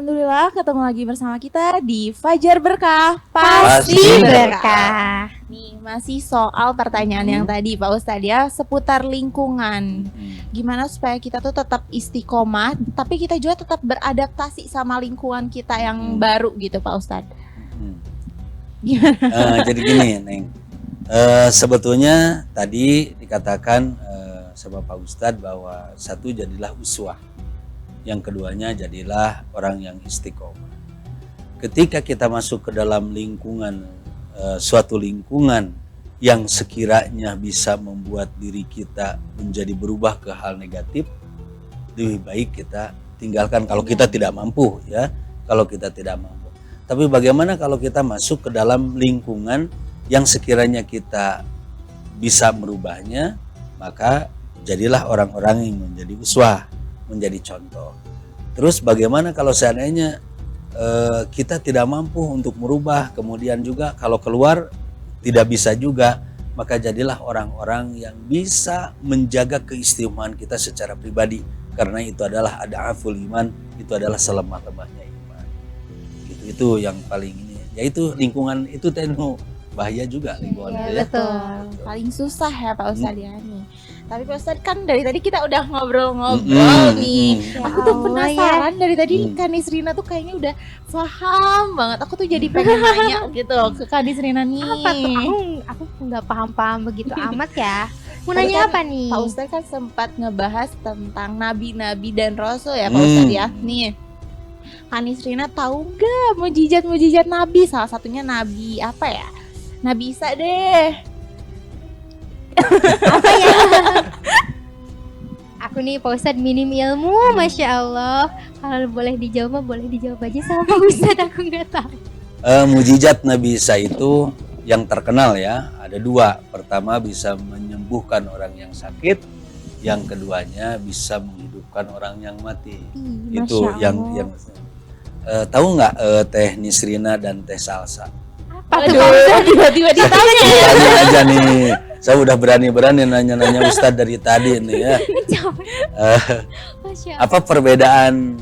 Alhamdulillah ketemu lagi bersama kita di Fajar Berkah Pasti Berkah. Nih masih soal pertanyaan yang tadi Pak Ustadz ya, seputar lingkungan. Gimana supaya kita tuh tetap istiqomah, tapi kita juga tetap beradaptasi sama lingkungan kita yang baru gitu Pak Ustadz. Gimana? Jadi gini Neng, sebetulnya tadi dikatakan sama Pak Ustadz bahwa satu jadilah uswah, yang keduanya jadilah orang yang istiqomah. Ketika kita masuk ke dalam lingkungan, suatu lingkungan yang sekiranya bisa membuat diri kita menjadi berubah ke hal negatif, lebih baik kita tinggalkan kalau kita tidak mampu ya, kalau kita tidak mampu. Tapi bagaimana kalau kita masuk ke dalam lingkungan yang sekiranya kita bisa merubahnya, maka jadilah orang-orang yang menjadi uswah, menjadi contoh. Terus bagaimana kalau seandainya kita tidak mampu untuk merubah, kemudian juga kalau keluar tidak bisa juga, maka jadilah orang-orang yang bisa menjaga keistimewaan kita secara pribadi, karena itu adalah ad'aful iman, itu adalah selemah-lemahnya iman. Itu yang paling ini, yaitu lingkungan itu tentu bahaya juga lingkungan itu ya. Betul. Paling susah ya Pak Ustadz ya nih. Tapi Pak Ustadz kan dari tadi kita udah ngobrol-ngobrol nih. Aku tuh penasaran dari tadi Kak Nisrina tuh kayaknya udah paham banget. Aku tuh jadi pengen nanya gitu ke Kak Nisrina nih. Apa tuh? Aku nggak paham-paham begitu amat ya. Mau nanya apa nih? Pak Ustadz kan sempat ngebahas tentang nabi-nabi dan rasul ya Pak Ustadz ya. Nih, Kak Nisrina tahu nggak mujizat-mujizat nabi? Salah satunya nabi apa ya? Nabi Isa deh. Apa ya? Aku nih Pak Ustadz minim ilmu, Masya Allah. Kalau boleh dijawab mah boleh dijawab aja sama Pak Ustadz, aku nggak tahu. Mujizat Nabi Isa itu yang terkenal ya, ada dua. Pertama bisa menyembuhkan orang yang sakit, yang keduanya bisa menghidupkan orang yang mati. Itu yang tahu nggak Teh Nisrina dan Teh Salsa? Aduh, tiba-tiba ditanya. Tanya aja nih, saya udah berani-berani nanya-nanya Ustadz dari tadi nih ya. Apa perbedaan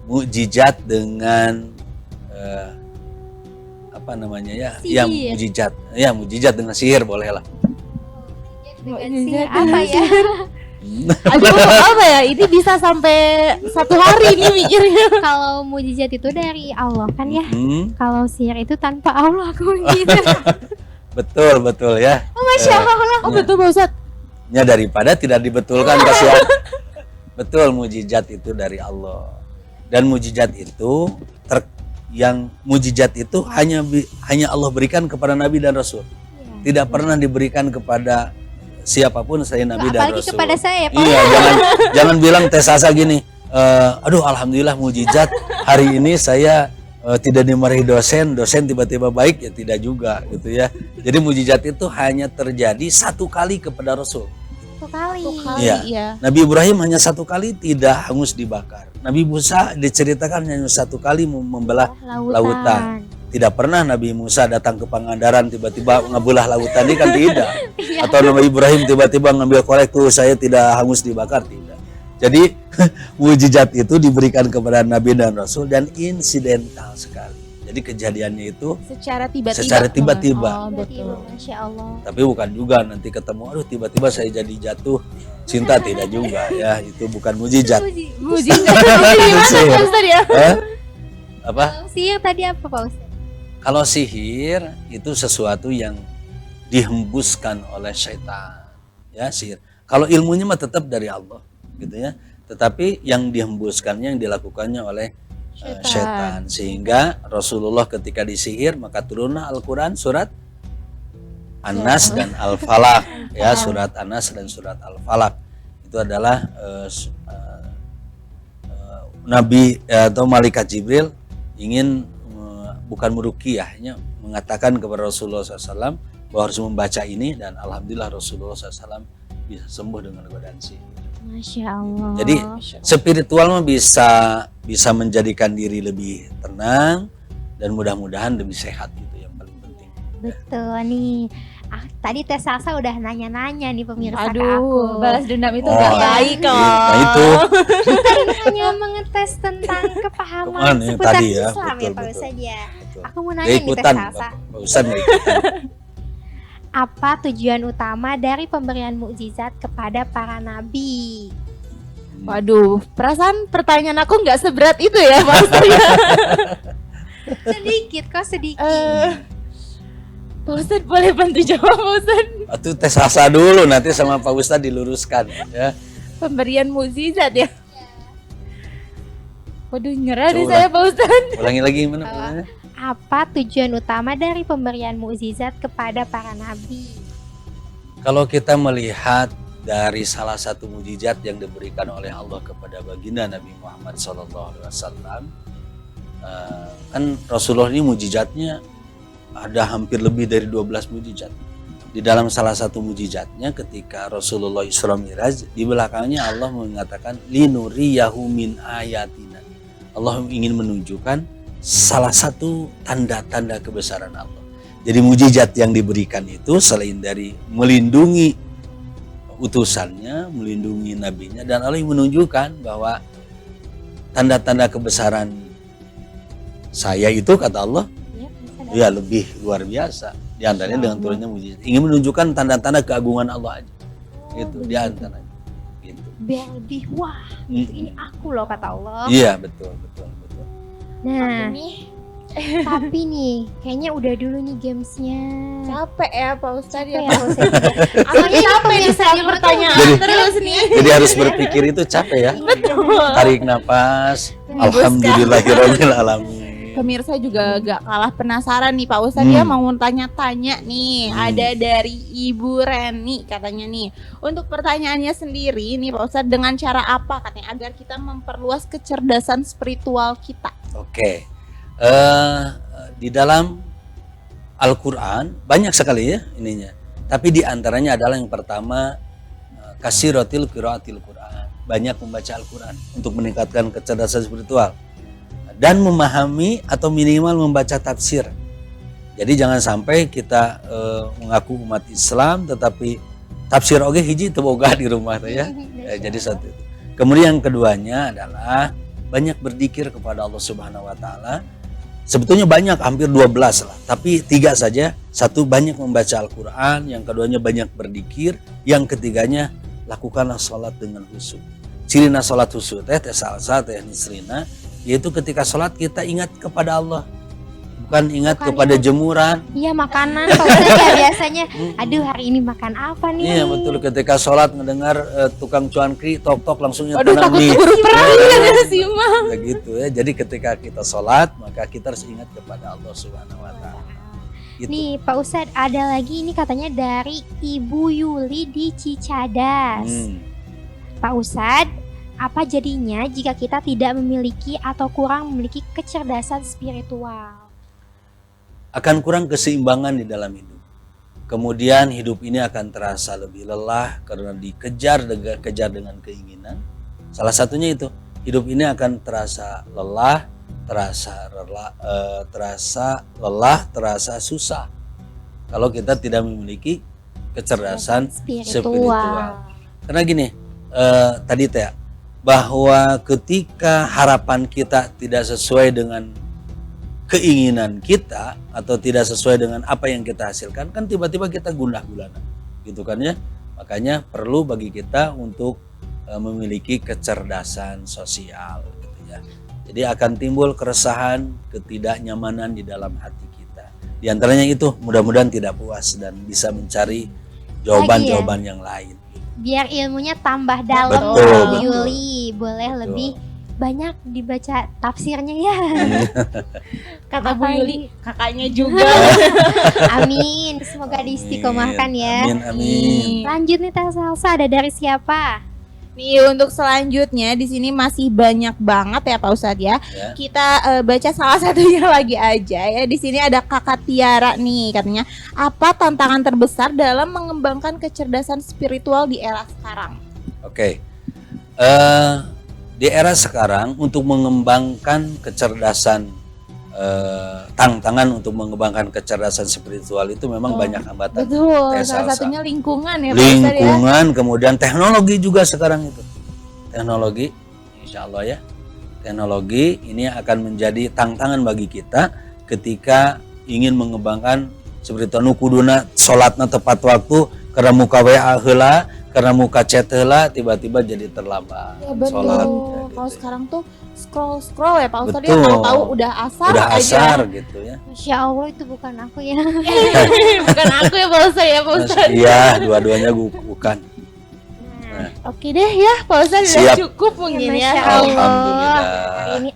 mukjizat dengan apa namanya ya? Yang mukjizat, ya mukjizat dengan sihir boleh lah. Sihir apa ya? Aduh, apa ya? Ini bisa sampai satu hari nih mikirnya. Kalau mujizat itu dari Allah kan ya. Kalau sihir itu tanpa Allah, aku gitu. Betul ya. Oh, Masya Allah. Oh betul Pak Ustadz. Ya daripada tidak dibetulkan kasihan. Betul, mujizat itu dari Allah. Dan mujizat itu yang mujizat itu hanya Allah berikan kepada Nabi dan Rasul. Tidak pernah diberikan kepada siapapun selain Nabi dan Rasul. Apalagi kepada saya ya Pak. Iya, jangan bilang Teh Sasa gini, aduh alhamdulillah mujizat hari ini saya tidak dimarahi dosen tiba-tiba baik, ya tidak juga gitu ya. Jadi mujizat itu hanya terjadi satu kali kepada Rasul. Satu kali. Iya. Nabi Ibrahim hanya satu kali tidak hangus dibakar. Nabi Musa diceritakan hanya satu kali membelah lautan. Tidak pernah Nabi Musa datang ke Pangandaran tiba-tiba ngebelah lautan, ini kan tidak. Atau Nabi Ibrahim tiba-tiba ngambil korek tuh saya tidak hangus dibakar, tidak. Jadi mujizat itu diberikan kepada Nabi dan Rasul dan insidental sekali. Jadi kejadiannya itu secara tiba-tiba. Oh, betul. Masya Allah. Tapi bukan juga nanti ketemu, aduh tiba-tiba saya jadi jatuh cinta, tidak juga ya, itu bukan mujizat. Mujizat gimana Pak Ustadz ya? Apa? Sihir tadi apa Pak Ustadz? Kalau sihir itu sesuatu yang dihembuskan oleh syaitan, ya sihir. Kalau ilmunya mah tetap dari Allah, gitu ya. Tetapi yang dihembuskannya, yang dilakukannya oleh syaitan. Sehingga Rasulullah ketika disihir maka turunlah Al-Quran surat An-Nas dan Al-Falaq, ya surat An-Nas dan surat Al-Falaq. Itu adalah Nabi atau Malaikat Jibril ingin bukan meruqyahnya, mengatakan kepada Rasulullah SAW bahwa harus membaca ini, dan alhamdulillah Rasulullah SAW bisa sembuh dengan godaan sihir. Masya Allah. Jadi spiritual mah bisa menjadikan diri lebih tenang dan mudah-mudahan lebih sehat, itu yang paling penting. Betul nih. Tadi Teh Salsa udah nanya-nanya nih pemirsa ke aku. Aduh, balas dendam itu Oh, gak baik kok. Nah itu Hanya mengetes tentang kepahaman Kemana yang seputar tadi ya? Islam ya Pak Betul. Ustadz ya. betul. Aku mau Dia nanya nih Teh ikutan, Salsa. Pak Ustadz nggak ikutan. Apa tujuan utama dari pemberian mukjizat kepada para nabi? Waduh, perasaan pertanyaan aku nggak seberat itu ya Pak Ustadz ya. Sedikit kok sedikit. Pak Ustadz boleh bantu jawab Pak Ustadz? Itu tes asa dulu, nanti sama Pak Ustadz diluruskan ya. Pemberian mukjizat ya. Waduh, nyerah deh Coba. saya Pak Ustadz. Ulangi lagi gimana? pertanyaannya? Apa tujuan utama dari pemberian mukjizat kepada para nabi? Kalau kita melihat dari salah satu mujizat yang diberikan oleh Allah kepada baginda Nabi Muhammad SAW, kan Rasulullah ini mujizatnya ada hampir lebih dari 12 mujizat. Di dalam salah satu mujizatnya ketika Rasulullah Isra Miraj, di belakangnya Allah mengatakan linuriyahu min ayatina. Allah ingin menunjukkan salah satu tanda-tanda kebesaran Allah. Jadi mujizat yang diberikan itu selain dari melindungi utusannya, melindungi nabinya, dan Allah menunjukkan bahwa tanda-tanda kebesaran saya itu kata Allah ya lebih luar biasa. Di antaranya dengan turunnya mujizat. Ingin menunjukkan tanda-tanda keagungan Allah aja. Gitu di antaranya. Gitu. Biar lebih wah, gitu. Ini aku loh kata Allah. Iya, betul. Nah, Ini tapi nih kayaknya udah dulu nih gamesnya. capek ya Pak Ustadz Capek ya. ya Pak Ustadz juga. Aku Soalnya ini capek nih pemirsa soal di rumah tuh pertanyaan Jadi- terus nih. Jadi harus berpikir itu capek ya. Betul. Tarik nafas. Hembuskan. Alhamdulillahirabbil alamin. Pemirsa juga gak kalah penasaran nih Pak Ustadz, dia mau tanya-tanya nih. Ada dari Ibu Reni katanya nih, untuk pertanyaannya sendiri nih Pak Ustadz, dengan cara apa katanya agar kita memperluas kecerdasan spiritual kita? Oke. Di dalam Al-Quran banyak sekali ya ininya. Tapi di antaranya adalah yang pertama kasiratil qiraatil Quran. Banyak membaca Al-Quran untuk meningkatkan kecerdasan spiritual. Dan memahami atau minimal membaca tafsir. Jadi jangan sampai kita mengaku umat Islam tetapi tafsir oge hiji teu boga di rumah teh ya. Jadi satu itu. Kemudian yang keduanya adalah banyak berzikir kepada Allah Subhanahu wa taala. Sebetulnya banyak, hampir 12 lah, tapi 3 saja. Satu, banyak membaca Al-Qur'an, yang keduanya banyak berzikir, yang ketiganya lakukanlah sholat dengan khusyuk. Cirina sholat khusyuk teh Salsa teh Nisrina, yaitu ketika sholat kita ingat kepada Allah, bukan ingat Bukan kepada ingat. jemuran. Iya makanan Pak Ustadz ya biasanya. Aduh hari ini makan apa nih? Iya betul, ketika sholat mendengar tukang cuankri tok-tok langsung Aduh, takut nih. keburu perang ya sih Mah. Begitu ya. Jadi ketika kita sholat maka kita harus ingat kepada Allah Subhanahu wa taala. Gitu. Nih Pak Ustadz ada lagi ini katanya dari Ibu Yuli di Cicadas. Pak Ustadz, apa jadinya jika kita tidak memiliki atau kurang memiliki kecerdasan spiritual? Akan kurang keseimbangan di dalam hidup. Kemudian hidup ini akan terasa lebih lelah karena dikejar dengan keinginan. Salah satunya itu, hidup ini akan terasa lelah, terasa susah kalau kita tidak memiliki kecerdasan spiritual. Karena gini, tadi teh bahwa ketika harapan kita tidak sesuai dengan keinginan kita atau tidak sesuai dengan apa yang kita hasilkan, kan tiba-tiba kita gundah gulana gitu kan ya. Makanya perlu bagi kita untuk memiliki kecerdasan sosial gitu ya. Jadi akan timbul keresahan, ketidaknyamanan di dalam hati kita. Di antaranya itu, mudah-mudahan tidak puas dan bisa mencari jawaban-jawaban yang lain. Biar ilmunya tambah dalam. Betul, Bu betul. Yuli boleh Betul. lebih banyak dibaca tafsirnya ya. Kata Bu Apa Yuli, ini? kakaknya juga. Amin. Semoga diistiqomahkan ya. Amin, amin. Lanjut nih Teh Salsa, ada dari siapa? Nih untuk selanjutnya di sini masih banyak banget ya Pak Ustadz ya. Ya. Kita baca salah satunya lagi aja ya. Di sini ada Kakak Tiara nih katanya, apa tantangan terbesar dalam mengembangkan kecerdasan spiritual di era sekarang? Oke. Di era sekarang untuk mengembangkan kecerdasan tantangan untuk mengembangkan kecerdasan spiritual itu memang banyak hambatan. Betul, Teh salah Salsa. satunya lingkungan ya Pak Ustadz ya. Lingkungan, kemudian teknologi juga sekarang itu. Teknologi, insya Allah ya. Teknologi ini akan menjadi tantangan bagi kita ketika ingin mengembangkan seperti nu kuduna sholatna tepat waktu karena muka WA heula, karena muka chat heula, tiba-tiba jadi terlambat Ya betul. sholat. Kalau sekarang tuh scroll ya Pak Ustadz ya, Betul. kalau tahu udah asar Udah aja. asar gitu ya. Masya Allah, itu bukan aku ya. Bukan aku ya Pak Ustadz ya Pak Ustadz. Iya, dua-duanya bukan. Oke deh ya Pak Ustadz, udah Siap. cukup mungkin Masya ya. Allah. Alhamdulillah.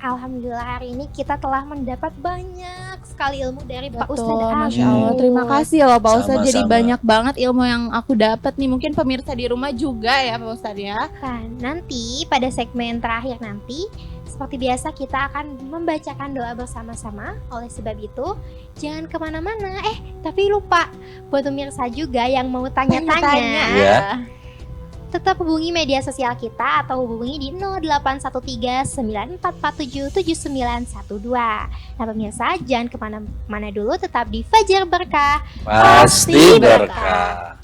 Alhamdulillah hari ini kita telah mendapat banyak sekali ilmu dari Pak Betul, Ustadz Masya Agus. Allah. Terima kasih loh Pak Ustadz. Jadi Sama-sama. banyak banget ilmu yang aku dapat nih. Mungkin pemirsa di rumah juga ya Pak Ustadz ya. Nah, nanti pada segmen terakhir nanti, seperti biasa kita akan membacakan doa bersama-sama. Oleh sebab itu, jangan kemana-mana. Tapi lupa, buat pemirsa juga yang mau tanya-tanya, Iya. tetap hubungi media sosial kita atau hubungi di 0813-9447-7912. Nah pemirsa, jangan kemana-mana dulu, tetap di Fajar Berkah. Pasti berkah.